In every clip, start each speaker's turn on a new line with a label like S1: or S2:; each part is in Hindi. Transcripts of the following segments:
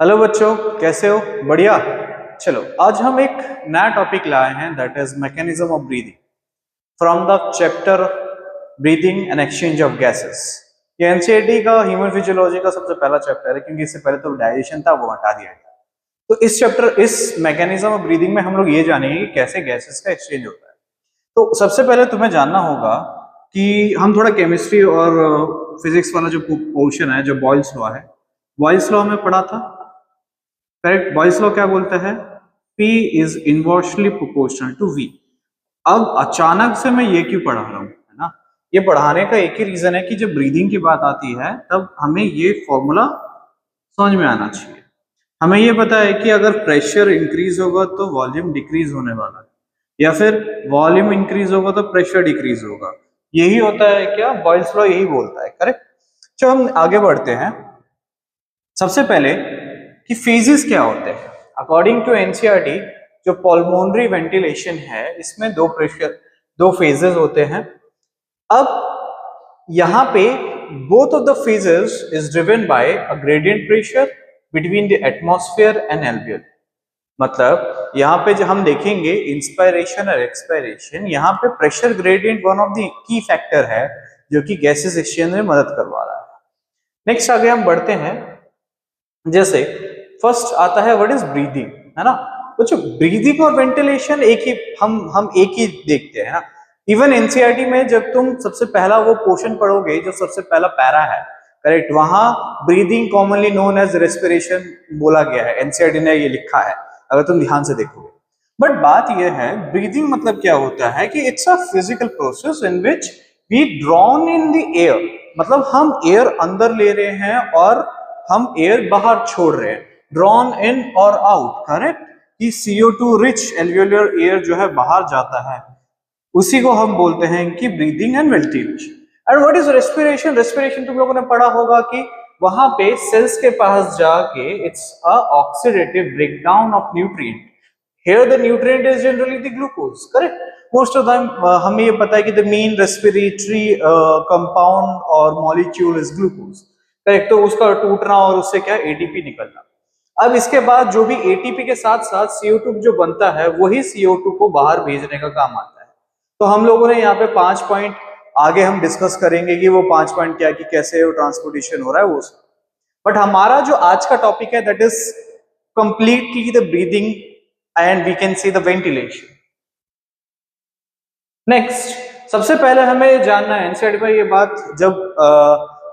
S1: हेलो बच्चों, कैसे हो? बढ़िया। चलो, आज हम एक नया टॉपिक लाए हैं, that is mechanism of breathing from the chapter breathing and exchange of gases. ये एनसीईआरटी का ह्यूमन फिजियोलॉजी का सबसे पहला चैप्टर है, क्योंकि इससे पहले तो डाइजेशन था, वो हटा दिया गया। तो इस मैकेनिज्म ऑफ ब्रीदिंग में हम लोग ये जानेंगे कि कैसे गैसेस का एक्सचेंज होता है। तो सबसे पहले तुम्हें जानना होगा कि हम थोड़ा केमिस्ट्री और फिजिक्स वाला जो पोर्शन है, जो बॉयल्स लॉ है, बॉयल्स लॉ में पढ़ा था। करेक्ट। बॉयल्स लॉ क्या बोलता है? P is inversely proportional to V। अब अचानक से मैं ये क्यों पढ़ा रहा हूँ, है ना? ये पढ़ाने का एक ही रीजन है कि जब ब्रीदिंग की बात आती है तब हमें ये फॉर्मूला समझ में आना चाहिए। हमें ये पता है कि अगर प्रेशर इंक्रीज होगा तो वॉल्यूम डिक्रीज होने वाला है, या फिर वॉल्यूम इंक्रीज होगा तो प्रेशर डिक्रीज होगा। यही होता है क्या? बॉयल्स लॉ यही बोलता है। करेक्ट। चलो हम आगे बढ़ते हैं। सबसे पहले कि फेजेस क्या होते हैं अकॉर्डिंग टू एनसीईआरटी। जो पल्मोनरी वेंटिलेशन है, इसमें दो फेजेस होते हैं। अब यहाँ पे both of the phases is driven by a gradient pressure between the atmosphere and alveolar. मतलब यहाँ पे जो हम देखेंगे इंस्पायरेशन और एक्सपायरेशन, यहाँ पे pressure gradient one of the key factor है जो कि गैसेस एक्सचेंज में मदद करवा रहा है। नेक्स्ट आगे हम बढ़ते हैं। जैसे फर्स्ट आता है व्हाट इज ब्रीदिंग, है ना? बच्चों, ब्रीदिंग और वेंटिलेशन एक ही हम एक ही देखते हैं ना। इवन एनसीईआरटी में जब तुम सबसे पहला वो पोर्शन पढ़ोगे, जो सबसे पहला पैरा है, करेक्ट, वहां breathing commonly known as respiration बोला गया है। एनसीईआरटी ने ये लिखा है, अगर तुम ध्यान से देखोगे। बट बात यह है, ब्रीदिंग मतलब क्या होता है कि it's a physical process in which we drawn in the air. मतलब हम एयर अंदर ले रहे हैं और हम एयर बाहर छोड़ रहे हैं। ड्रॉन इन और आउट, करेक्ट, कि CO2 रिच एल्वियोलर एयर जो है बाहर जाता है, उसी को हम बोलते हैं कि breathing and ventilation. And what is respiration? Respiration तुम लोगों ने पढ़ा होगा कि वहां पे सेल्स के पास जाके it's a oxidative breakdown of nutrient. Here the nutrient is generally the glucose. Correct. Most of time हमें ये पता है कि द मेन रेस्पिरेटरी कंपाउंड और मॉलिक्यूल इज ग्लूकोज। करेक्ट। तो उसका टूटना और उससे क्या एटीपी निकलना। अब इसके बाद जो भी एटीपी के साथ साथ CO2 जो बनता है, वही CO2 को बाहर भेजने का काम आता है। तो हम लोगों ने यहाँ पे 5 पॉइंट आगे हम डिस्कस करेंगे कि वो 5 पॉइंट क्या, कि कैसे वो ट्रांसपोर्टेशन हो रहा है वो सब। बट हमारा जो आज का टॉपिक है that is completely the breathing and we can see the ventilation. Next, सबसे पहले हमें जानना है एनसीईआरटी में ये बात, जब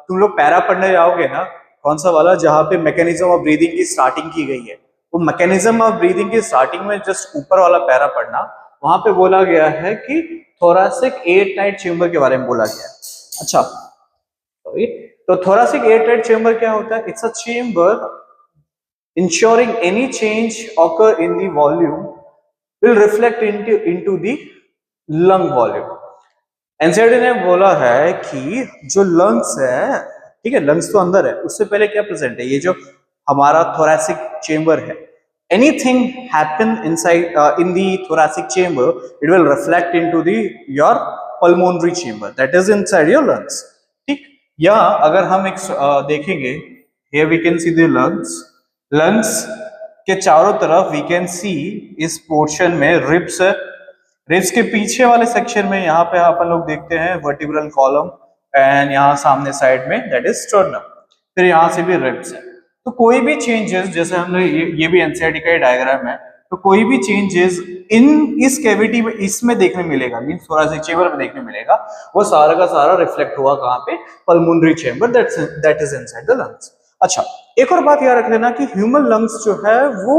S1: तुम लोग पैरा पढ़ने जाओगे ना, कौन सा वाला, जहां पे मैकेनिज्म ऑफ ब्रीदिंग की स्टार्टिंग की गई है, वो मैकेनिज्म ऑफ ब्रीदिंग की स्टार्टिंग में जस्ट ऊपर वाला पैरा पढ़ना। वहां पे बोला गया है कि थोरासिक एयर टाइट चेंबर के बारे में बोला गया है। अच्छा, तो थोरासिक एयर टाइट चेंबर क्या होता है? It's a chamber ensuring any change occur in the volume will reflect into the lung volume। NCERT ने बोला है कि जो लंग्स है, ठीक है, लंग्स तो अंदर है, उससे पहले क्या प्रेजेंट है, ये जो हमारा थोरैसिक चेंबर है, anything happen inside in the thoracic chamber, it will reflect into the your pulmonary chamber that is inside your lungs. ठीक। या अगर हम एक देखेंगे, here we can see the lungs. Lungs के चारों तरफ वी कैन सी इस पोर्शन में रिब्स है। रिब्स के पीछे वाले सेक्शन में यहाँ पे अपन लोग देखते हैं वर्टिब्रल कॉलम, एंड यहाँ सामने साइड में दैट इज स्टर्नम। फिर यहाँ से भी रिब्स है। तो कोई भी चेंजेस, जैसे हमने ये भी एनसीईआरटी का डायग्राम है, तो कोई भी चेंजेस इस कैविटी में इसमें देखने मिलेगा, मींस थोरासिक चेंबर में देखने मिलेगा, वो सारा का सारा रिफ्लेक्ट हुआ कहाँ पे? Pulmonary chamber that is inside the lungs. अच्छा, एक और बात याद रख लेना कि ह्यूमन लंग्स जो है वो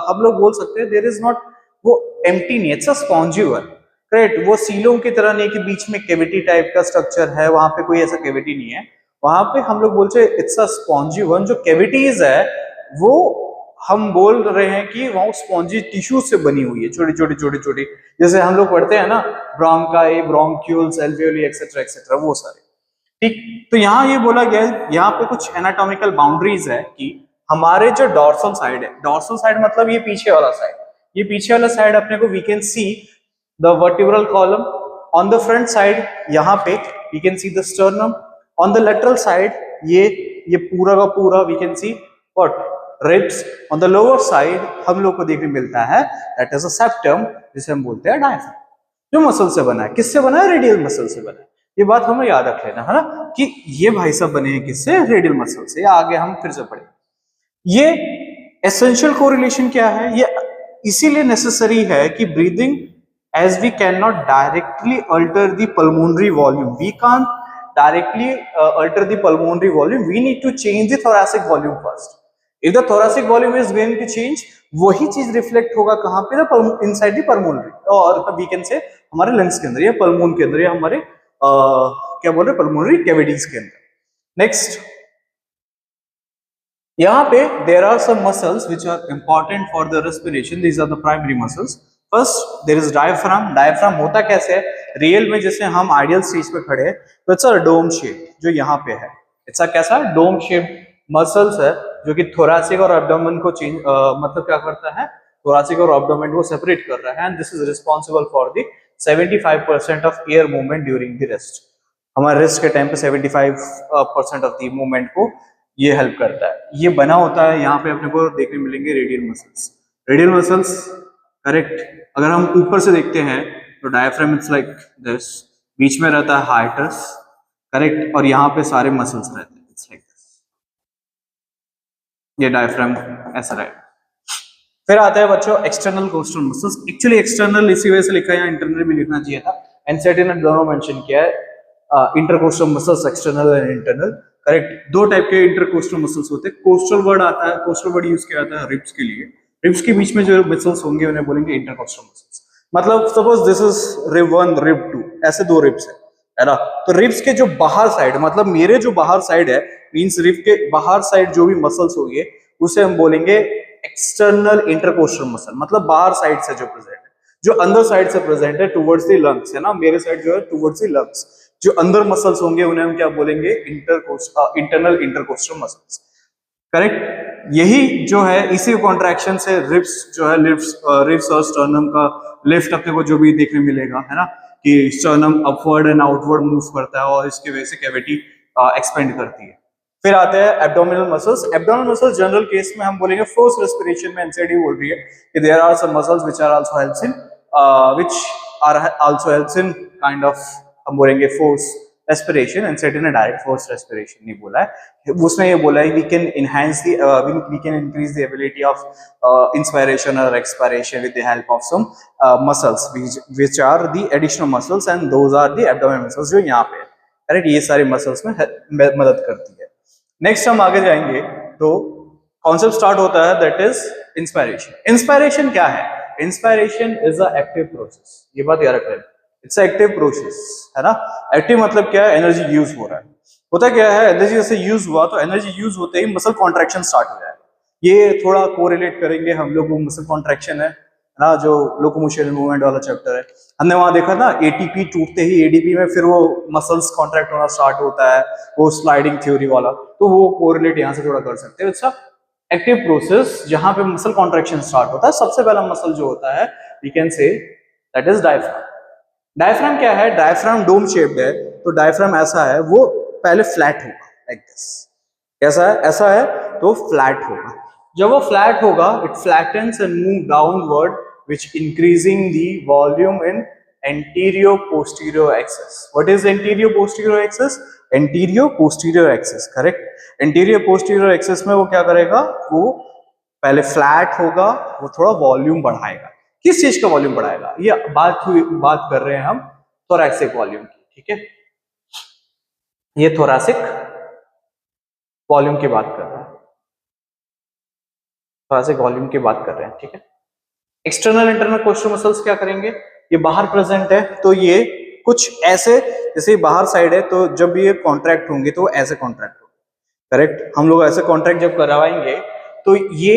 S1: हम लोग बोल सकते हैं देयर इज नॉट, वो एम्प्टी नहीं, it's a spongy one. Correct. वो सीलों की तरह नहीं कि बीच में कैविटी टाइप का स्ट्रक्चर है, वहां पे कोई ऐसा कैविटी नहीं है। वहां पे हम लोग बोलते हैं इट्स अ स्पॉन्जी वन। जो कैविटीज है वो हम बोल रहे हैं कि वहां स्पॉन्जी टिश्यू से बनी हुई है, छोटी छोटी छोटी छोटी, जैसे हम लोग पढ़ते हैं ना, bronchi, bronchioles, alveoli etcetera etcetera, वो सारे। ठीक। तो यहाँ ये बोला गया है, यहाँ पे कुछ एनाटॉमिकल बाउंड्रीज है कि हमारे जो डॉर्सल साइड है, डॉर्सल साइड मतलब ये पीछे वाला साइड, ये पीछे वाला साइड अपने को we can see the vertebral column. On the front side यहाँ पे we can see the sternum. On the lateral side ये पूरा का पूरा we can see what? Ribs on the lower side हम लोग को देखने मिलता है, दैट इज अ सेप्टम, जिसे हम बोलते हैं डायफ्राम, जो मसल से बना है। किससे बना है? रेडियल मसल से बना है। ये बात हमें याद रख लेना है ना, कि ये भाई सब बने हैं किससे? रेडियल मसल से। या आगे हम फिर से पढ़ेंगे। ये एसेंशियल कोरिलेशन क्या है? ये इसीलिए नेसेसरी है कि breathing, as we cannot directly alter the pulmonary volume, we can't directly alter the pulmonary volume, we need to change the thoracic volume first. If the thoracic volume is going to change, वही चीज रिफ्लेक्ट होगा कहां पे? इनसाइड द पल्मोनरी, और वी कैन से हमारे लंग्स के अंदर या पल्मोन के अंदर या हमारे क्या बोल रहे, पल्मोनरी कैविटीज के अंदर। नेक्स्ट, यहाँ पे there are some muscles which are important for the respiration, these are the primary muscles. First there is diaphragm. Diaphragm होता कैसे है? रियल में जैसे हम आइडियल स्टेज पे खड़े हैं तो इट्स अ डोम शेप, जो यहाँ पे है, इट्स अ कैसा? डोम शेप मसल्स है, जो कि थोरासिक और एब्डोमेन को चेंज मतलब क्या करता है? थोरासिक और एब्डोमेन को सेपरेट कर रहा है, and this is responsible for the 75% of air movement during the rest. हमारे रेस्ट के टाइम पे 75% ऑफ द मूवमेंट को ये हेल्प करता है। ये बना होता है, यहाँ पे अपने को देखने मिलेंगे radial muscles. Radial muscles, correct. अगर हम ऊपर से देखते हैं तो डायफ्राम इट्स लाइक दिस, बीच में रहता है हाइटस, करेक्ट, और यहाँ पे सारे मसल्स रहते हैं, इट्स लाइक दिस। ये डायफ्राम ऐसा रहेगा। फिर आता है बच्चों external coastal muscles. Actually external इसी वजह से लिखा है, इंटरनल भी लिखना चाहिए था, एनसीईआरटी ने दोनों मेंशन किया है, intercostal muscles, external and internal, correct. दो टाइप के इंटरकोस्टल मसल्स होते हैं। कोस्टल वर्ड आता है, कोस्टल वर्ड यूज किया जाता है रिब्स के लिए। रिब्स के बीच में जो मसल्स होंगे उन्हें बोलेंगे इंटरकोस्टल मसल्स। मतलब suppose this is rib 1, rib 2, ऐसे दो रिब्स है ना। तो रिब्स के जो बाहर साइड, मतलब मेरे जो बाहर साइड है, मींस रिब के बाहर साइड जो भी मसल्स होंगे उसे हम बोलेंगे एक्सटर्नल इंटरकोस्टल मसल, मतलब बाहर साइड से जो प्रेजेंट है। जो अंदर साइड से प्रेजेंट है टुवर्ड्स द लंग्स, है ना, मेरे साइड जो है टुवर्ड्स द लंग्स, जो अंदर मसल्स होंगे उन्हें हम क्या बोलेंगे? Internal intercostal muscles, correct. यही जो है, इसी कॉन्ट्रैक्शन से रिब्स जो है, रिब्स और स्टर्नम का लिफ्ट अपने को जो भी देखने मिलेगा, है ना, कि sternum upward and outward move करता है और इसकी वजह से कैविटी एक्सपेंड करती है। फिर आते हैं abdominal muscles. Abdominal muscles general case में हम बोलेंगे फोर्स रेस्पिरेशन में एनसीईआरटी बोल रही है कि there are some muscles which are also helps in kind of, हम बोलेंगे फोर्स रेस्पिरेशन। एनसीईआरटी ने डायरेक्ट फोर्स रेस्पिरेशन नहीं बोला है, उसने ये बोला है we can increase the ability of inspiration और expiration with the help of some muscles which are the additional muscles, and those are the abdominal muscles जो यहाँ पे है, करेक्ट। ये सारे मसल्स में मदद करती है। नेक्स्ट हम आगे जाएंगे तो कॉन्सेप्ट स्टार्ट होता है, दैट इज इंस्पायरेशन। इंस्पायरेशन क्या है? Inspiration is a active process, ये बात याद रख लेना, इट्स एक्टिव प्रोसेस, है ना। एक्टिव मतलब क्या है? एनर्जी यूज हो रहा है। होता क्या है? एनर्जी जैसे यूज हुआ तो एनर्जी यूज होते ही मसल कॉन्ट्रैक्शन स्टार्ट हो जाएगा। ये थोड़ा कोरिलेट करेंगे हम लोग, वो मसल कॉन्ट्रैक्शन है ना, जो लोकोमोशन मूवमेंट वाला चैप्टर है, हमने वहां देखा ना, एटीपी टूटते ही एडीपी में फिर वो मसल्स कॉन्ट्रैक्ट होना स्टार्ट होता है, वो स्लाइडिंग थ्योरी वाला, तो वो कोरिलेट यहाँ से थोड़ा कर सकते हैं। इट्स अ एक्टिव प्रोसेस जहां पे मसल कॉन्ट्रैक्शन स्टार्ट होता है। सबसे पहला मसल जो होता है, we can say that is diaphragm. Diaphragm क्या है? डायफ्राम डोम शेप्ड है, तो डायफ्राम ऐसा है, वो पहले फ्लैट होगा लाइक दिस। कैसा है? ऐसा है तो फ्लैट होगा। जब वो फ्लैट होगा, it flattens and move downward which increasing the volume in anterior posterior axis. What is anterior posterior axis? Anterior posterior axis, correct. Anterior posterior axis में वो क्या करेगा? वो पहले फ्लैट होगा, वो थोड़ा वॉल्यूम बढ़ाएगा। किस चीज का वॉल्यूम बढ़ाएगा? ये बात कर रहे हैं हम थोरैसिक वॉल्यूम की, ठीक है। ये थोरैसिक वॉल्यूम की बात कर रहे हैं, थोरैसिक वॉल्यूम की बात कर रहे हैं, ठीक है। एक्सटर्नल इंटरनल कोस्टल मसल्स क्या करेंगे? ये बाहर प्रेजेंट है, तो ये कुछ ऐसे, जैसे बाहर साइड है तो जब ये कॉन्ट्रैक्ट होंगे तो ऐसे कॉन्ट्रैक्ट होंगे, करेक्ट। हम लोग ऐसे कॉन्ट्रैक्ट जब करवाएंगे तो ये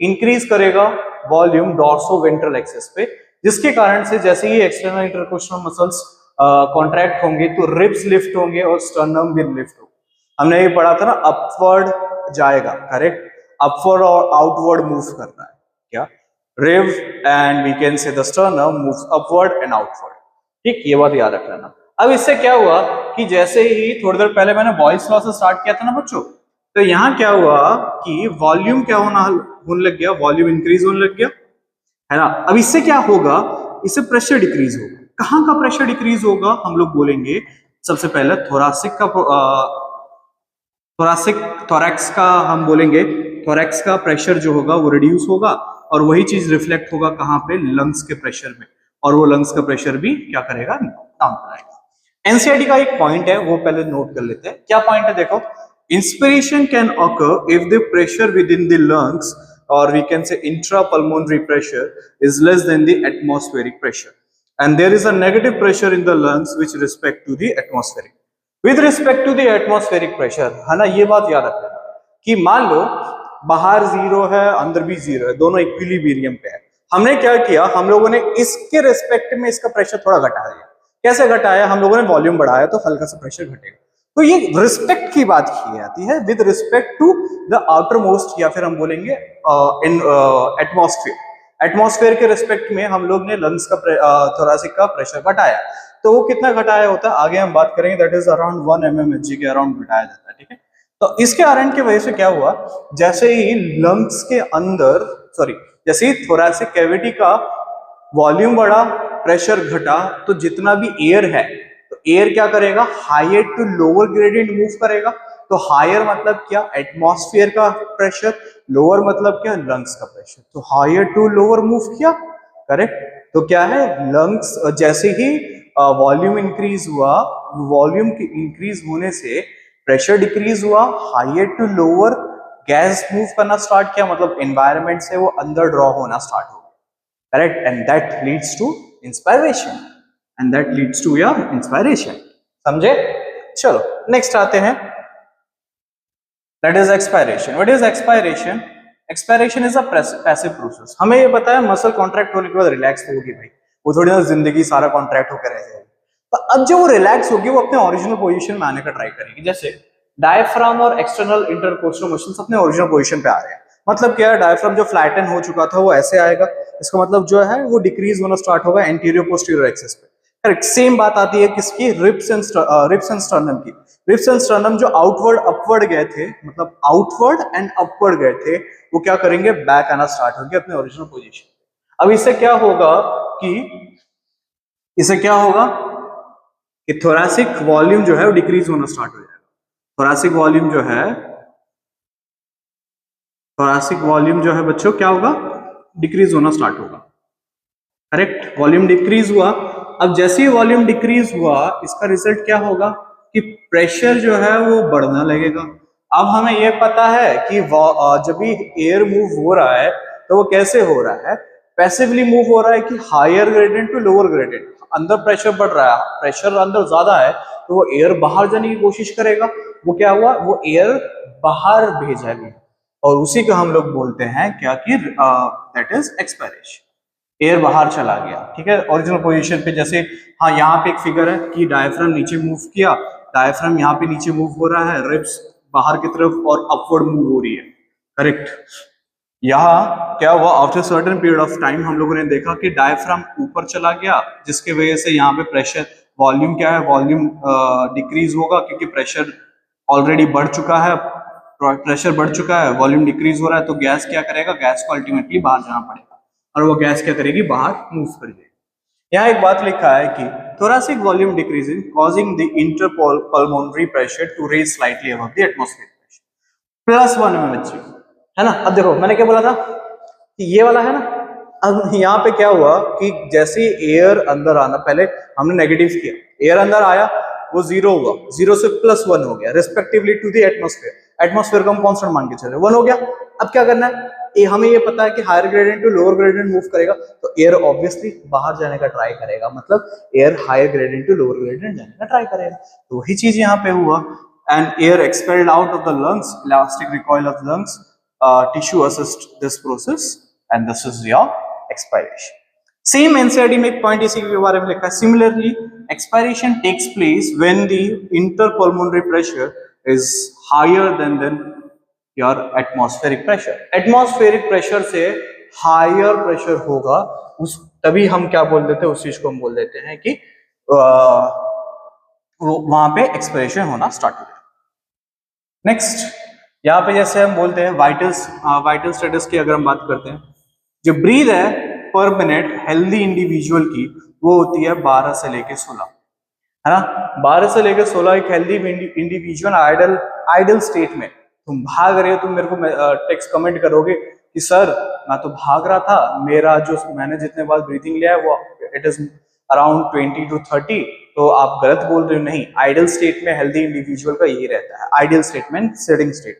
S1: इंक्रीज करेगा वॉल्यूम डॉर्सोवेंट्रल एक्सिस पे, जिसके कारण से जैसे ही एक्सटर्नल इंटरकोस्टल मसल्स कॉन्ट्रैक्ट होंगे तो रिब्स लिफ्ट होंगे और स्टर्नम भी लिफ्ट होगा। हमने ये पढ़ा था ना, अपवर्ड जाएगा, करेक्ट। अपवर्ड और आउटवर्ड मूव करना है क्या? Rib and we can say the sternum moves upward and outward, ठीक, ये बात याद रख लेना। अब इससे क्या हुआ कि जैसे ही थोड़ी देर पहले मैंने बॉयल्स लॉ से स्टार्ट किया था ना बच्चों, तो यहाँ क्या हुआ कि वॉल्यूम क्या होने लग गया, वॉल्यूम इंक्रीज होने लग गया, है ना। अब इससे क्या होगा, इससे प्रेशर डिक्रीज होगा। कहाँ का प्रेशर डिक्रीज होगा, हम लोग बोलेंगे सबसे पहले थोरैक्स का हम बोलेंगे, थोरैक्स का प्रेशर जो होगा वो रिड्यूस होगा, और वही चीज रिफ्लेक्ट होगा कहाँ पे, लंग्स के प्रेशर में, और वो लंग्स का प्रेशर भी क्या करेगा, काम कराएगा। एनसीईआरटी का एक पॉइंट है वो पहले नोट कर लेते हैं। क्या पॉइंट है, देखो, inspiration can occur if the pressure with in the lungs, or we can say intrapulmonary pressure, is less than the atmospheric pressure, and there is a negative pressure in the lungs with respect to the atmospheric. With respect to the atmospheric pressure, है ना, ये बात याद रखना कि मान लो बाहर जीरो है, अंदर भी जीरो है, दोनों इक्विलिब्रियम पे है। हमने क्या किया, हम लोगों ने इसके रिस्पेक्ट में इसका प्रेशर थोड़ा घटा दिया। कैसे घटाया, हम लोगों ने वॉल्यूम बढ़ाया तो हल्का सा प्रेशर घटेगा। तो ये रिस्पेक्ट की बात की जाती है, with respect to the outer most, या फिर हम बोलेंगे इन एटमॉस्फेयर। एटमॉस्फेयर के रिस्पेक्ट में हम लोग ने लंग्स का थोरासिक का प्रेशर घटाया। तो वो कितना घटाया होता है आगे हम बात करेंगे, दैट इज अराउंड 1 mmHg के अराउंड घटाया जाता है, ठीक है। तो इसके कारण की वजह से क्या हुआ, जैसे ही लंग्स के अंदर जैसे ही थोरैसिक कैविटी का वॉल्यूम बढ़ा, प्रेशर घटा, तो जितना भी एयर है, तो एयर क्या करेगा, higher to lower gradient move करेगा। तो हायर मतलब क्या, एटमॉस्फेयर का प्रेशर, लोअर मतलब क्या, लंग्स का प्रेशर। तो हायर टू लोअर मूव किया, करेक्ट। तो क्या है, लंग्स जैसे ही वॉल्यूम इंक्रीज हुआ, वॉल्यूम के इंक्रीज होने से प्रेशर डिक्रीज हुआ, higher to lower gas move करना स्टार्ट किया, मतलब एनवायरनमेंट से वो अंदर ड्रॉ होना स्टार्ट हो गया, correct. And that leads to inspiration, and that leads to your inspiration. समझे? चलो नेक्स्ट आते हैं, that is expiration. What is expiration? Expiration is a passive process. हमें ये पता है मसल कॉन्ट्रैक्ट होने के बाद रिलैक्स होगी भाई, वो थोड़ी ना जिंदगी सारा कॉन्ट्रैक्ट होकर रह जाएगी। तो अब जो वो रिलैक्स होगी वो अपने ओरिजिनल पोजीशन में आने का ट्राई करेगी। जैसे डायफ्राम और एक्सटर्नल इंटरकोस्टल मसल्स अपने ओरिजिनल पोजीशन पे आ रहे हैं। मतलब क्या है, डायफ्राम जो फ्लैटन हो चुका था वो ऐसे आएगा, इसका मतलब जो है वो डिक्रीज होना स्टार्ट होगा एंटीरियर पोस्टीरियर एक्सिस पे, करेक्ट। सेम बात आती है किसकी, रिब्स एंड स्टर्नम की। रिब्स एंड स्टर्नम जो आउटवर्ड अपवर्ड गए थे, मतलब आउटवर्ड एंड अपवर्ड गए थे, वो क्या करेंगे, बैक आना स्टार्ट होंगे अपने ओरिजिनल पोजीशन। अब इससे क्या होगा कि थोरैसिक वॉल्यूम जो है वो डिक्रीज होना स्टार्ट हो जाएगा। थोरैसिक वॉल्यूम जो है बच्चों क्या होगा, डिक्रीज होना स्टार्ट होगा, करेक्ट। वॉल्यूम डिक्रीज हुआ। अब जैसे ही वॉल्यूम डिक्रीज हुआ, इसका रिजल्ट क्या होगा कि प्रेशर जो है वो बढ़ना लगेगा। अब हमें ये पता है कि जब भी एयर मूव हो रहा है तो वो कैसे हो रहा है, पैसिवली मूव हो रहा है कि higher gradient to lower gradient. अंदर प्रेशर बढ़ रहा है, प्रेशर अंदर ज्यादा है, तो वो एयर बाहर जाने की कोशिश करेगा। वो क्या हुआ, वो एयर बाहर भेजा गया, और उसी को हम लोग बोलते हैं क्या कि दैट इज एक्सपायरेशन। एयर बाहर चला गया, ठीक है, ओरिजिनल पोजीशन पे। जैसे हाँ, यहाँ पे एक फिगर है कि डायफ्राम नीचे मूव किया, डायफ्राम यहाँ पे नीचे मूव हो रहा है, रिब्स बाहर की तरफ और अपवर्ड मूव हो रही है, करेक्ट। यहाँ क्या हुआ, after certain period of time हम लोगों ने देखा कि डायफ्राम ऊपर चला गया, जिसके वजह से यहाँ पे प्रेशर, वॉल्यूम क्या है, वॉल्यूम डिक्रीज होगा, क्योंकि प्रेशर ऑलरेडी बढ़ चुका है, वॉल्यूम डिक्रीज हो रहा है, तो गैस क्या करेगा, गैस को अल्टीमेटली बाहर जाना पड़ेगा, और वो गैस क्या करेगी, बाहर मूव कर जाएगी। यहाँ एक बात लिखा है कि thoracic volume decreasing causing the interpulmonary pressure to raise slightly above the atmospheric pressure +1 mmHg, है ना। अब देखो मैंने क्या बोला था कि ये वाला है ना, अब यहाँ पे क्या हुआ कि जैसे एयर अंदर आना, पहले हमने नेगेटिव किया, एयर अंदर आया वो जीरो हुआ, जीरो से +1 हो गया respectively to the atmosphere. Atmosphere को हम कांस्टेंट मान के चले, 1 हो गया। अब क्या करना है, हमें ये पता है कि higher gradient to lower gradient move करेगा, तो एयर ऑब्वियसली बाहर जाने का ट्राई करेगा, मतलब air higher gradient to lower gradient जाने का ट्राई करेगा। तो वही चीज यहाँ पे हुआ, and air expelled out of the lungs, elastic recoil of lungs tissue assist this process, and this is your expiration. Same NCERT में एक पॉइंट इसी के बारे में लिखा है, similarly expiration takes place when the interpulmonary pressure is higher than your atmospheric pressure. Atmospheric pressure से हायर प्रेशर होगा, उस तभी हम क्या बोल देते हैं, उस चीज को हम बोल देते हैं कि वहां पे एक्सपायरेशन होना स्टार्ट हो गया। नेक्स्ट, यहाँ पे जैसे हम बोलते हैं वाइटल स्टेटस की अगर हम बात करते हैं, जो ब्रीथ है पर मिनट हेल्दी इंडिविजुअल की वो होती है 12 से लेके 16, है ना। 12 से लेकर 16 एक हेल्दी इंडिविजुअल आइडल स्टेट में तुम भाग रहे हो, तुम मेरे को टेक्स्ट कमेंट करोगे कि सर मैं तो भाग रहा था, मेरा जो मैंने जितने बार ब्रीथिंग लिया है वो इट इज अराउंड 20 to 30, तो आप गलत बोल रहे हो। नहीं, आइडल स्टेट में हेल्दी इंडिविजुअल का यही रहता है, आइडल स्टेट में सेटिंग स्टेट।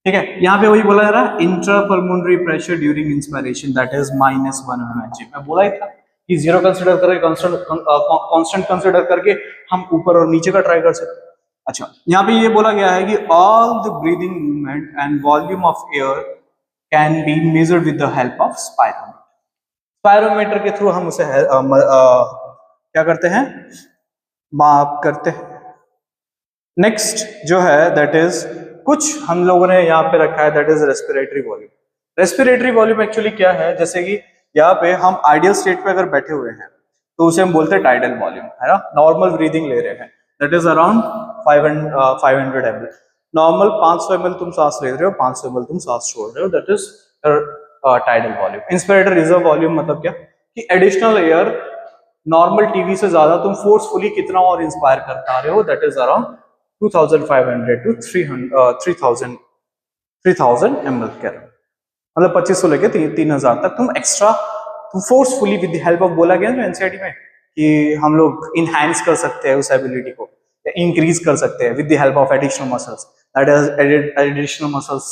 S1: ठीक है, यहाँ पे वही बोला जा रहा है intrapulmonary pressure during inspiration that is -1 mmHg। मैं बोला ही था कि जीरो कंसिडर करके कांस्टेंट कंसिडर करके हम ऊपर और नीचे का ट्राई कर सकते हैं। अच्छा, यहाँ पे ये बोला गया है कि all the breathing movement and volume of air can be measured with the help of spirometer. Spirometer के थ्रू हम उसे क्या करते हैं, माप करते हैं। नेक्स्ट जो है दैट इज कुछ हम लोगों ने यहाँ पे रखा है that is respiratory volume. Respiratory volume actually क्या है, जैसे कि यहाँ पे हम आइडियल स्टेट पे अगर बैठे हुए हैं तो उसे हम बोलते हैं टाइडल वॉल्यूम, है ना। नॉर्मल ब्रीदिंग ले रहे हैं that is around 500 ml। Normal 500 ml तुम सांस ले रहे हो, 500 ml तुम सांस छोड़ रहे हो, that is tidal volume. Inspiratory reserve volume मतलब क्या कि एडिशनल एयर नॉर्मल टीवी से ज्यादा तुम फोर्सफुली कितना और इंस्पायर कर पा रहे हो, that is around 2500 to 3000 ml के अराउंड, मतलब 2500 लेके 3000 तक तुम एक्स्ट्रा तुम forcefully with the help of, बोला गया ना एनसीईआरटी में कि हम लोग इनहैंस कर सकते हैं उस एबिलिटी को या इंक्रीज कर सकते हैं with the help of additional muscles, that is additional muscles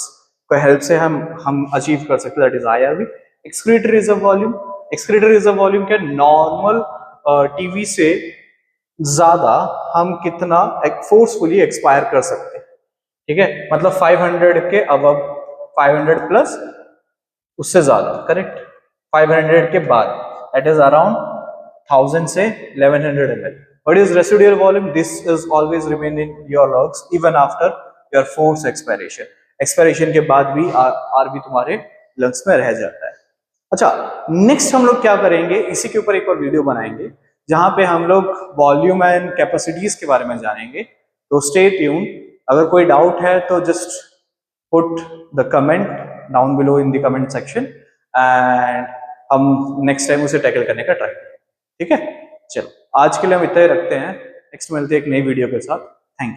S1: को हेल्प से हम अचीव कर सकते हैं, that is IRV. Excretory reserve volume, excretory reserve volume क्या, नॉर्मल टीवी से ज्यादा हम कितना फोर्सफुली एक्सपायर कर सकते हैं। ठीक है, मतलब 500 के अबव, 500 प्लस उससे ज्यादा, करेक्ट। 500 के बाद दैट इज अराउंड 1000 से 1100 ml। What is residual volume, this is always remain in your lungs even after your force expiration. Expiration के बाद भी आर भी तुम्हारे लंग्स में रह जाता है। अच्छा, नेक्स्ट हम लोग क्या करेंगे, इसी के ऊपर एक और वीडियो बनाएंगे जहां पे हम लोग वॉल्यूम एंड कैपेसिटीज के बारे में जानेंगे, तो स्टे ट्यून। अगर कोई डाउट है तो just put the comment down below in the comment section and हम नेक्स्ट टाइम उसे टैकल करने का ट्राई करेंगे। ठीक है, चलो आज के लिए हम इतना ही रखते हैं, नेक्स्ट मिलते हैं एक नई वीडियो के साथ। Thank you.